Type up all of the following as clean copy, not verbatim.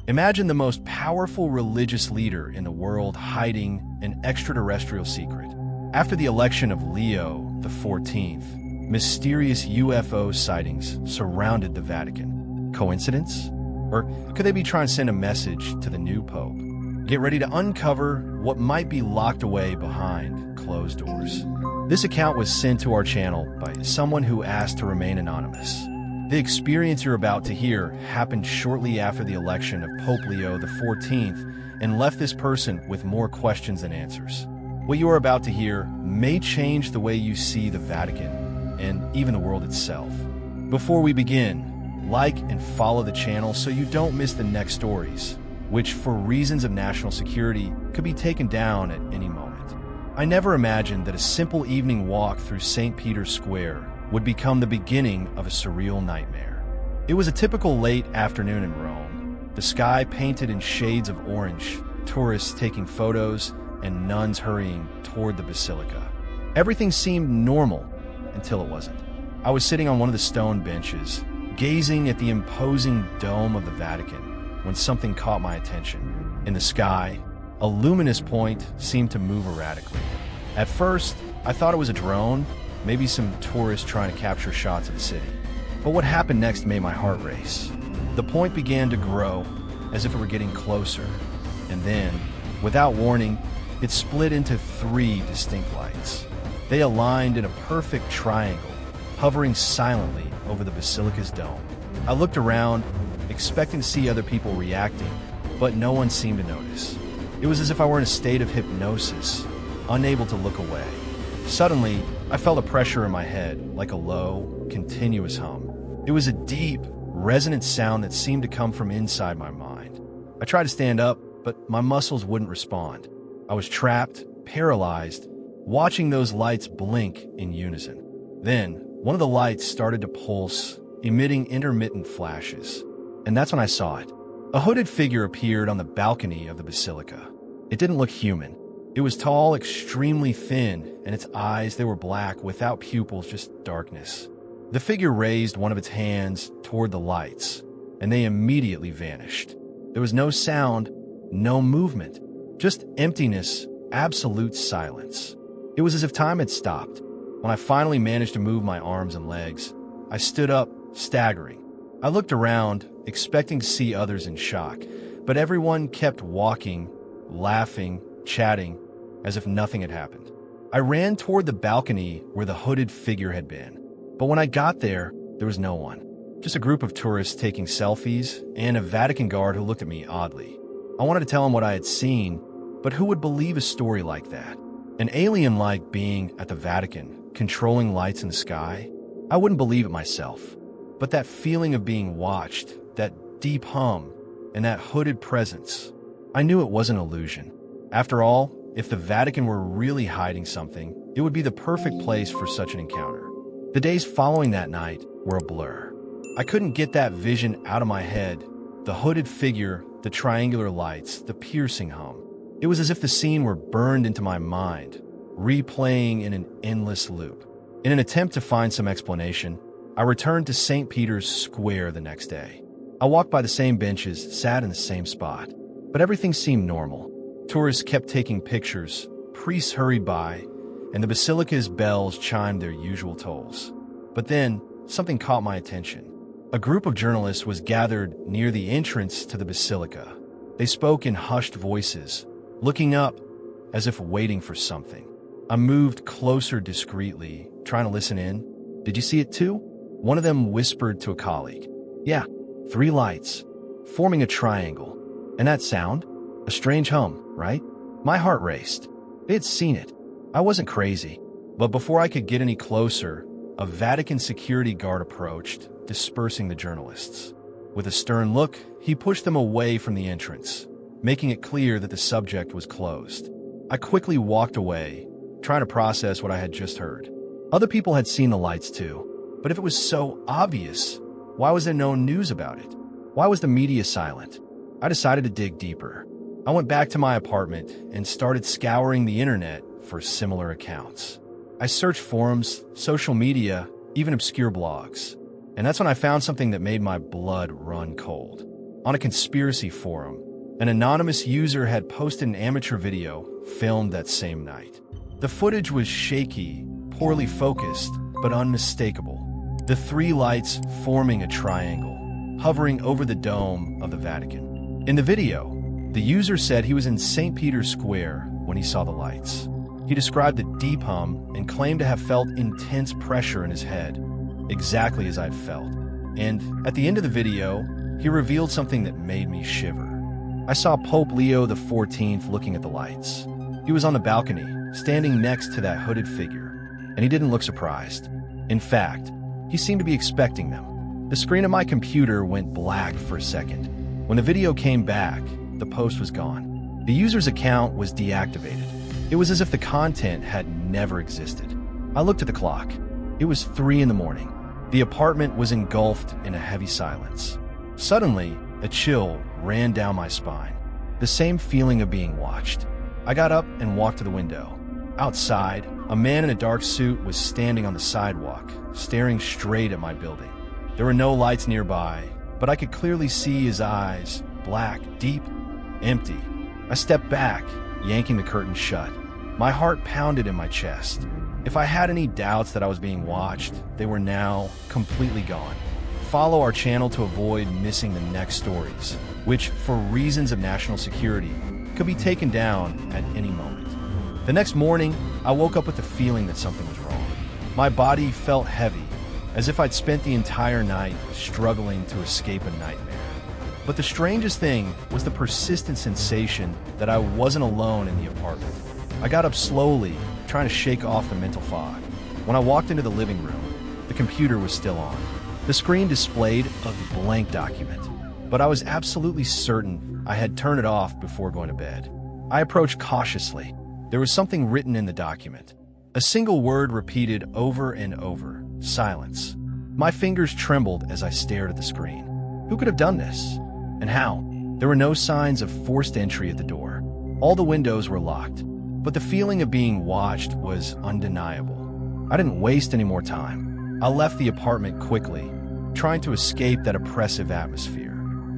Imagine the most powerful religious leader in the world hiding an extraterrestrial secret. After the election of Leo XIV, mysterious UFO sightings surrounded the Vatican. Coincidence? Or could they be trying to send a message to the new Pope? Get ready to uncover what might be locked away behind closed doors. This account was sent to our channel by someone who asked to remain anonymous. The experience you're about to hear happened shortly after the election of Pope Leo XIV and left this person with more questions than answers. What you are about to hear may change the way you see the Vatican and even the world itself. Before we begin, like and follow the channel so you don't miss the next stories, which for reasons of national security could be taken down at any moment. I never imagined that a simple evening walk through St. Peter's Square would become the beginning of a surreal nightmare. It was a typical late afternoon in Rome, the sky painted in shades of orange, tourists taking photos, and nuns hurrying toward the Basilica. Everything seemed normal until it wasn't. I was sitting on one of the stone benches, gazing at the imposing dome of the Vatican, when something caught my attention. In the sky, a luminous point seemed to move erratically. At first, I thought it was a drone, maybe some tourists trying to capture shots of the city. But what happened next made my heart race. The point began to grow, as if it were getting closer. And then, without warning, it split into 3 distinct lights. They aligned in a perfect triangle, hovering silently over the Basilica's dome. I looked around, expecting to see other people reacting, but no one seemed to notice. It was as if I were in a state of hypnosis, unable to look away. Suddenly, I felt a pressure in my head, like a low, continuous hum. It was a deep, resonant sound that seemed to come from inside my mind. I tried to stand up, but my muscles wouldn't respond. I was trapped, paralyzed, watching those lights blink in unison. Then, one of the lights started to pulse, emitting intermittent flashes. And that's when I saw it. A hooded figure appeared on the balcony of the Basilica. It didn't look human. It was tall, extremely thin, and its eyes, they were black, without pupils, just darkness. The figure raised one of its hands toward the lights, and they immediately vanished. There was no sound, no movement, just emptiness, absolute silence. It was as if time had stopped. When I finally managed to move my arms and legs, I stood up, staggering. I looked around, expecting to see others in shock, but everyone kept walking, laughing, chatting, as if nothing had happened. I ran toward the balcony where the hooded figure had been, but when I got there was no one. Just a group of tourists taking selfies and a Vatican guard who looked at me oddly. I wanted to tell him what I had seen, but who would believe a story like that? An alien-like being at the Vatican, controlling lights in the sky? I wouldn't believe it myself. But that feeling of being watched, that deep hum, and that hooded presence, I knew it wasn't an illusion. After all, if the Vatican were really hiding something, it would be the perfect place for such an encounter. The days following that night were a blur. I couldn't get that vision out of my head. The hooded figure, the triangular lights, the piercing hum. It was as if the scene were burned into my mind, replaying in an endless loop. In an attempt to find some explanation, I returned to St. Peter's Square the next day. I walked by the same benches, sat in the same spot, but everything seemed normal. Tourists kept taking pictures, priests hurried by, and the Basilica's bells chimed their usual tolls. But then, something caught my attention. A group of journalists was gathered near the entrance to the Basilica. They spoke in hushed voices, looking up as if waiting for something. I moved closer discreetly, trying to listen in. "Did you see it too?" One of them whispered to a colleague. "Yeah, 3 lights, forming a triangle. And that sound? A strange hum, right?" My heart raced. They had seen it. I wasn't crazy. But before I could get any closer, a Vatican security guard approached, dispersing the journalists. With a stern look, he pushed them away from the entrance, making it clear that the subject was closed. I quickly walked away, trying to process what I had just heard. Other people had seen the lights too, but if it was so obvious, why was there no news about it? Why was the media silent? I decided to dig deeper. I went back to my apartment and started scouring the internet for similar accounts. I searched forums, social media, even obscure blogs. And that's when I found something that made my blood run cold. on a conspiracy forum. An anonymous user had posted an amateur video filmed that same night. The footage was shaky, poorly focused, but unmistakable. The three lights forming a triangle, hovering over the dome of the Vatican. In the video, the user said he was in St. Peter's Square when he saw the lights. He described a deep hum and claimed to have felt intense pressure in his head, exactly as I'd felt. And at the end of the video, he revealed something that made me shiver. I saw Pope Leo XIV looking at the lights. He was on the balcony, standing next to that hooded figure, and he didn't look surprised. In fact, he seemed to be expecting them. The screen of my computer went black for a second. When the video came back, the post was gone. The user's account was deactivated. It was as if the content had never existed. I looked at the clock. It was 3 in the morning. The apartment was engulfed in a heavy silence. Suddenly, a chill ran down my spine. The same feeling of being watched. I got up and walked to the window. Outside, a man in a dark suit was standing on the sidewalk, staring straight at my building. There were no lights nearby, but I could clearly see his eyes, black, deep, empty. I stepped back, yanking the curtain shut. My heart pounded in my chest. If I had any doubts that I was being watched, they were now completely gone. Follow our channel to avoid missing the next stories, which, for reasons of national security, could be taken down at any moment. The next morning, I woke up with the feeling that something was wrong. My body felt heavy, as if I'd spent the entire night struggling to escape a nightmare. But the strangest thing was the persistent sensation that I wasn't alone in the apartment. I got up slowly, trying to shake off the mental fog. When I walked into the living room, the computer was still on. The screen displayed a blank document, but I was absolutely certain I had turned it off before going to bed. I approached cautiously. There was something written in the document. A single word repeated over and over: silence. My fingers trembled as I stared at the screen. Who could have done this? And how? There were no signs of forced entry at the door. All the windows were locked, but the feeling of being watched was undeniable. I didn't waste any more time. I left the apartment quickly, trying to escape that oppressive atmosphere.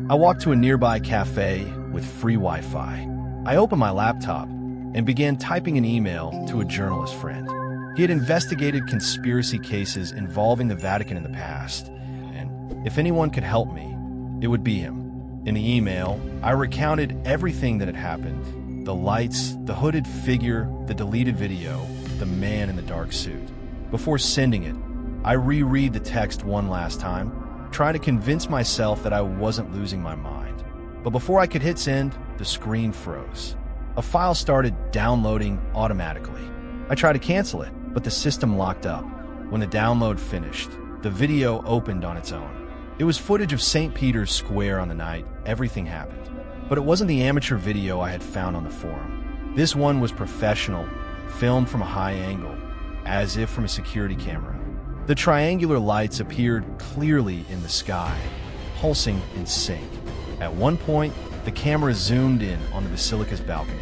I walked to a nearby cafe with free Wi-Fi. I opened my laptop and began typing an email to a journalist friend. He had investigated conspiracy cases involving the Vatican in the past, and if anyone could help me, it would be him. In the email, I recounted everything that had happened: the lights, the hooded figure, the deleted video, the man in the dark suit. Before sending it, I reread the text one last time, trying to convince myself that I wasn't losing my mind. But before I could hit send, the screen froze. A file started downloading automatically. I tried to cancel it, but the system locked up. When the download finished, the video opened on its own. It was footage of St. Peter's Square on the night everything happened. But it wasn't the amateur video I had found on the forum. This one was professional, filmed from a high angle, as if from a security camera. The triangular lights appeared clearly in the sky, pulsing in sync. At one point, the camera zoomed in on the Basilica's balcony.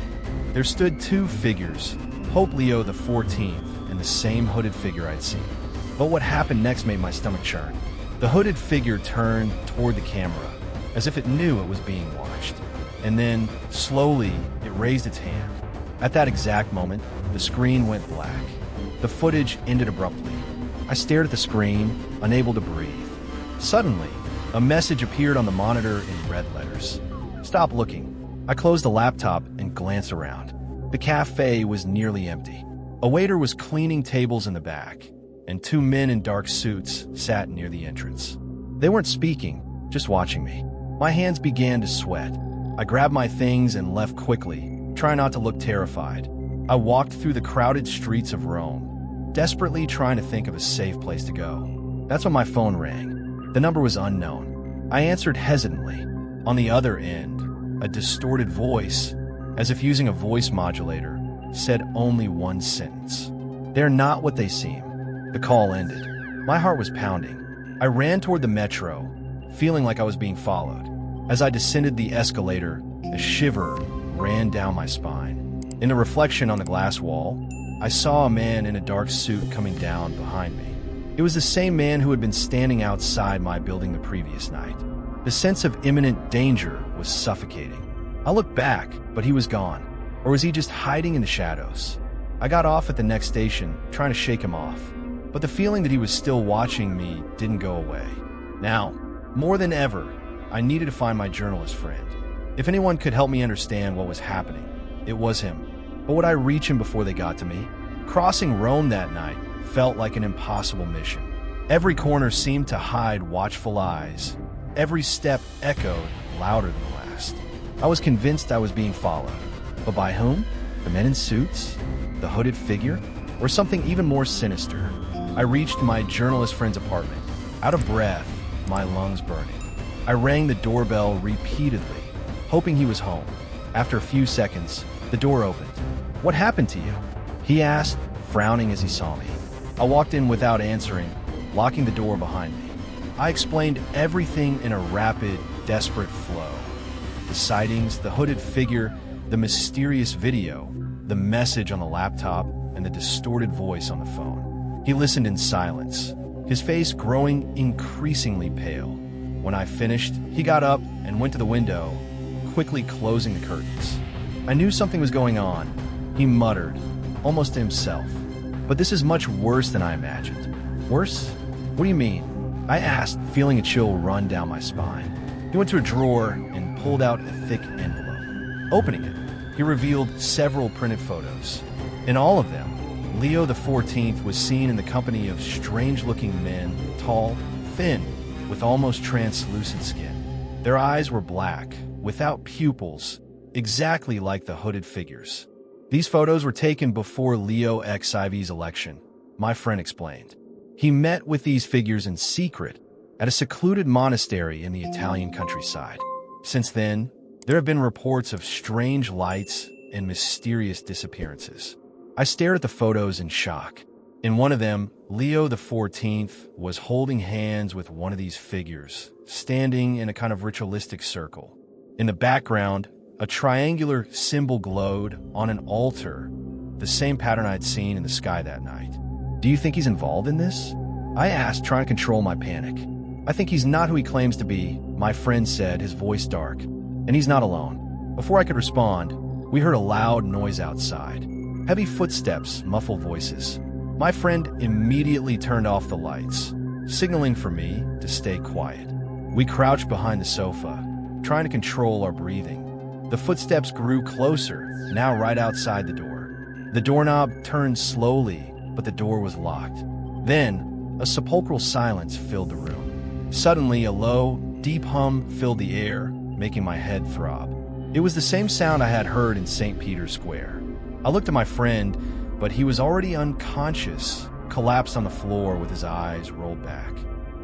There stood 2 figures, Pope Leo XIV and the same hooded figure I'd seen. But what happened next made my stomach churn. The hooded figure turned toward the camera, as if it knew it was being watched. And then, slowly, it raised its hand. At that exact moment, the screen went black. The footage ended abruptly. I stared at the screen, unable to breathe. Suddenly, a message appeared on the monitor in red letters. Stop looking. I closed the laptop and glanced around. The cafe was nearly empty. A waiter was cleaning tables in the back, and 2 men in dark suits sat near the entrance. They weren't speaking, just watching me. My hands began to sweat. I grabbed my things and left quickly, trying not to look terrified. I walked through the crowded streets of Rome, desperately trying to think of a safe place to go. That's when my phone rang. The number was unknown. I answered hesitantly. On the other end, a distorted voice, as if using a voice modulator, said only one sentence. "They're not what they seem." The call ended. My heart was pounding. I ran toward the metro, feeling like I was being followed. As I descended the escalator, a shiver ran down my spine. In the reflection on the glass wall, I saw a man in a dark suit coming down behind me. It was the same man who had been standing outside my building the previous night. The sense of imminent danger was suffocating. I looked back, but he was gone. Or was he just hiding in the shadows? I got off at the next station, trying to shake him off. But the feeling that he was still watching me didn't go away. Now, more than ever, I needed to find my journalist friend. If anyone could help me understand what was happening, it was him. But would I reach him before they got to me? Crossing Rome that night felt like an impossible mission. Every corner seemed to hide watchful eyes. Every step echoed louder than the last. I was convinced I was being followed. But by whom? The men in suits? The hooded figure? Or something even more sinister? I reached my journalist friend's apartment. Out of breath, my lungs burning. I rang the doorbell repeatedly, hoping he was home. After a few seconds, the door opened. "What happened to you?" he asked, frowning as he saw me. I walked in without answering, locking the door behind me. I explained everything in a rapid, desperate flow. The sightings, the hooded figure, the mysterious video, the message on the laptop, and the distorted voice on the phone. He listened in silence, his face growing increasingly pale. When I finished, he got up and went to the window, quickly closing the curtains. I knew something was going on. He muttered, almost to himself. "But this is much worse than I imagined." "Worse? What do you mean?" I asked, feeling a chill run down my spine. He went to a drawer and pulled out a thick envelope. Opening it, he revealed several printed photos. In all of them, Leo XIV was seen in the company of strange-looking men, tall, thin, with almost translucent skin. Their eyes were black, without pupils, exactly like the hooded figures. These photos were taken before Leo XIV's election, my friend explained. He met with these figures in secret at a secluded monastery in the Italian countryside. Since then, there have been reports of strange lights and mysterious disappearances. I stared at the photos in shock. In one of them, Leo XIV was holding hands with one of these figures, standing in a kind of ritualistic circle. In the background, a triangular symbol glowed on an altar, the same pattern I'd seen in the sky that night. "Do you think he's involved in this?" I asked, trying to control my panic. "I think he's not who he claims to be," my friend said, his voice dark. "And he's not alone." Before I could respond, we heard a loud noise outside. Heavy footsteps, muffled voices. My friend immediately turned off the lights, signaling for me to stay quiet. We crouched behind the sofa, trying to control our breathing. The footsteps grew closer, now right outside the door. The doorknob turned slowly, but the door was locked. Then, a sepulchral silence filled the room. Suddenly, a low, deep hum filled the air, making my head throb. It was the same sound I had heard in St. Peter's Square. I looked at my friend, but he was already unconscious, collapsed on the floor with his eyes rolled back.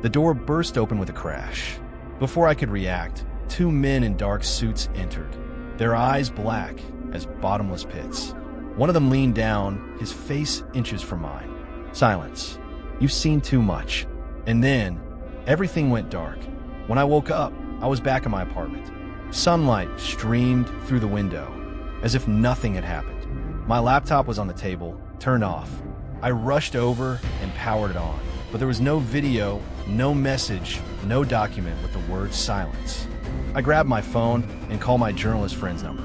The door burst open with a crash. Before I could react, two men in dark suits entered, their eyes black as bottomless pits. One of them leaned down, his face inches from mine. "Silence. You've seen too much." And then, everything went dark. When I woke up, I was back in my apartment. Sunlight streamed through the window, as if nothing had happened. My laptop was on the table, turned off. I rushed over and powered it on, but there was no video, no message, no document with the word silence. I grabbed my phone and called my journalist friend's number.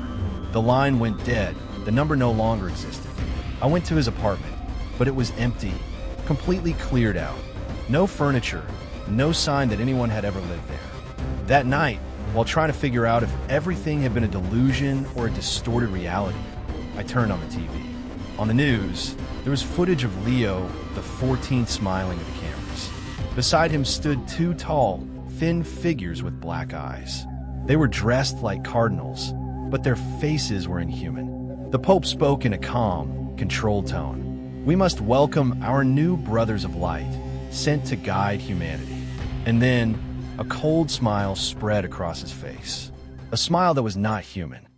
The line went dead. The number no longer existed. I went to his apartment, but it was empty, completely cleared out. No furniture, no sign that anyone had ever lived there. That night, while trying to figure out if everything had been a delusion or a distorted reality, I turned on the TV. On the news, there was footage of Leo XIV smiling at the cameras. Beside him stood two tall, thin figures with black eyes. They were dressed like cardinals, but their faces were inhuman. The Pope spoke in a calm, controlled tone. "We must welcome our new brothers of light, sent to guide humanity." And then, a cold smile spread across his face. A smile that was not human.